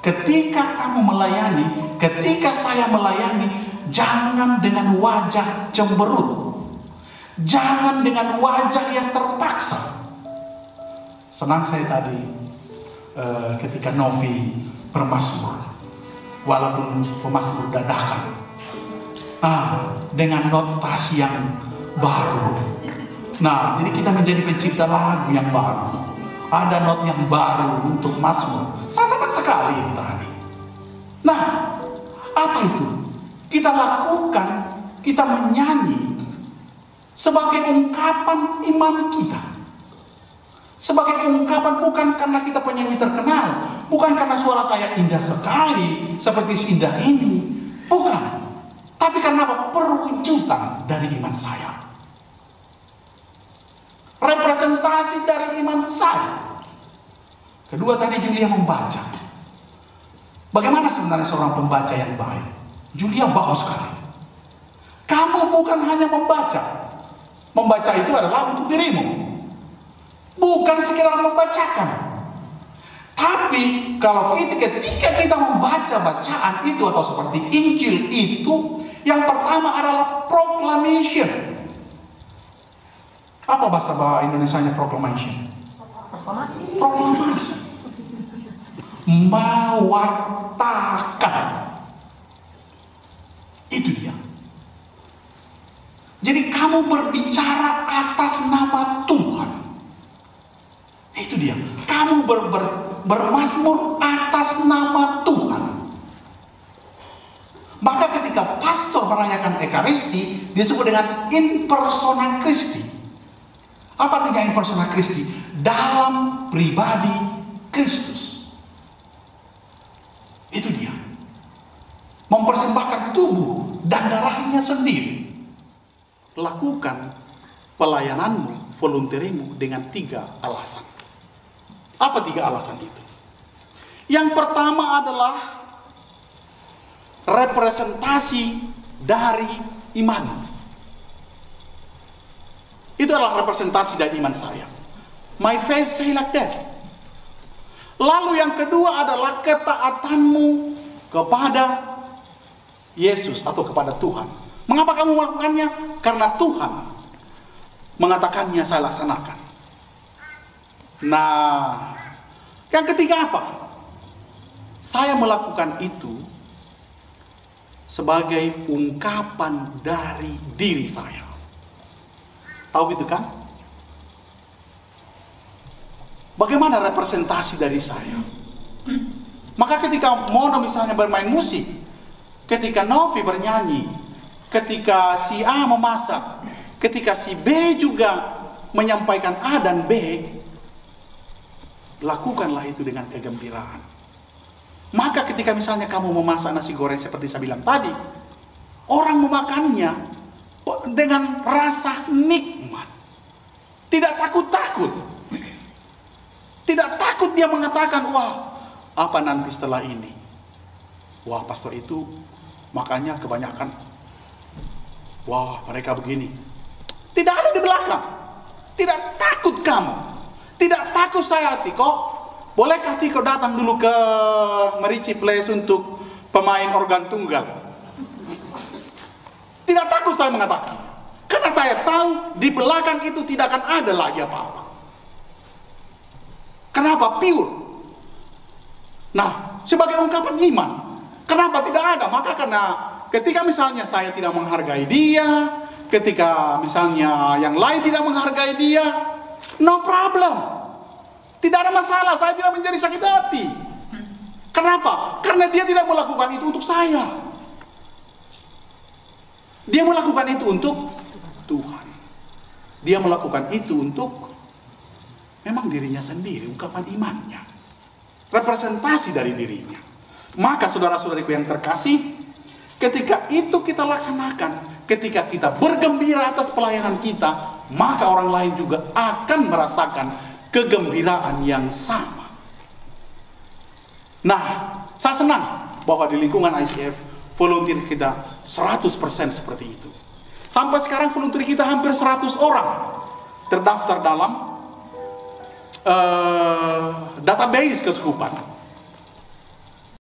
Ketika kamu melayani, ketika saya melayani, jangan dengan wajah cemberut. Jangan dengan wajah yang terpaksa. Senang saya tadi ketika Novi bermazmur, walaupun pemazmur dadakan, dengan notasi yang baru. Nah, jadi kita menjadi pencipta lagu yang baru. Ada not yang baru untuk mazmur. Saya senang sekali itu tadi. Nah, apa itu? Kita lakukan, kita menyanyi sebagai ungkapan iman kita. Sebagai ungkapan bukan karena kita penyanyi terkenal, bukan karena suara saya indah sekali seperti seindah ini, bukan. Tapi karena apa? Perwujudan dari iman saya. Representasi dari iman saya. Kedua, tadi Julia membaca. Bagaimana sebenarnya seorang pembaca yang baik? Julia bagus sekali. Kamu bukan hanya membaca. Membaca itu adalah untuk dirimu. Bukan sekedar membacakan. Tapi kalau ketika kita membaca bacaan itu atau seperti Injil itu, yang pertama adalah proclamation. Apa bahasa Indonesianya proclamation? Proklamasi. Mewartakan. Itu dia. Jadi kamu berbicara atas nama Tuhan. Itu dia. Kamu bermazmur atas nama Tuhan. Maka ketika pastor merayakan Ekaristi disebut dengan in persona Christi. Apa artinya in persona Christi? Dalam pribadi Kristus. Itu dia. Mempersembahkan tubuh dan darahnya sendiri. Lakukan pelayananmu, volunteerimu dengan 3 alasan. Apa 3 alasan itu? Yang pertama adalah representasi dari iman. Itu adalah representasi dari iman saya. My faith say like that. Lalu yang kedua adalah ketaatanmu kepada Yesus atau kepada Tuhan. Mengapa kamu melakukannya? Karena Tuhan mengatakannya saya laksanakan. Nah, yang ketiga apa? Saya melakukan itu sebagai ungkapan dari diri saya. Tahu itu kan? Bagaimana representasi dari saya? Maka ketika Mono misalnya bermain musik, ketika Novi bernyanyi, ketika si A memasak, ketika si B juga menyampaikan A dan B, lakukanlah itu dengan kegembiraan. Maka ketika misalnya kamu memasak nasi goreng seperti saya bilang tadi, orang memakannya dengan rasa nikmat. Tidak takut-takut. Tidak takut dia mengatakan, wah, apa nanti setelah ini? Wah, pastor itu makannya kebanyakan. Wah, mereka begini. Tidak ada di belakang. Tidak takut kamu. Tidak takut saya, Tiko. Bolehkah Tiko datang dulu ke Merici Place untuk pemain organ tunggal? Tidak takut saya mengatakan. Karena saya tahu di belakang itu tidak akan ada lagi apa-apa. Kenapa? Pure. Nah, sebagai ungkapan iman. Kenapa tidak ada? Maka karena ketika misalnya saya tidak menghargai dia, ketika misalnya yang lain tidak menghargai dia, no problem. Tidak ada masalah, saya tidak menjadi sakit hati. Kenapa? Karena dia tidak melakukan itu untuk saya. Dia melakukan itu untuk Tuhan. Dia melakukan itu untuk memang dirinya sendiri, ungkapan imannya. Representasi dari dirinya. Maka saudara-saudariku yang terkasih, ketika itu kita laksanakan, ketika kita bergembira atas pelayanan kita, maka orang lain juga akan merasakan kegembiraan yang sama. Nah, saya senang bahwa di lingkungan ICF volunteer kita 100% seperti itu. Sampai sekarang volunteer kita hampir 100 orang terdaftar dalam database Keuskupan.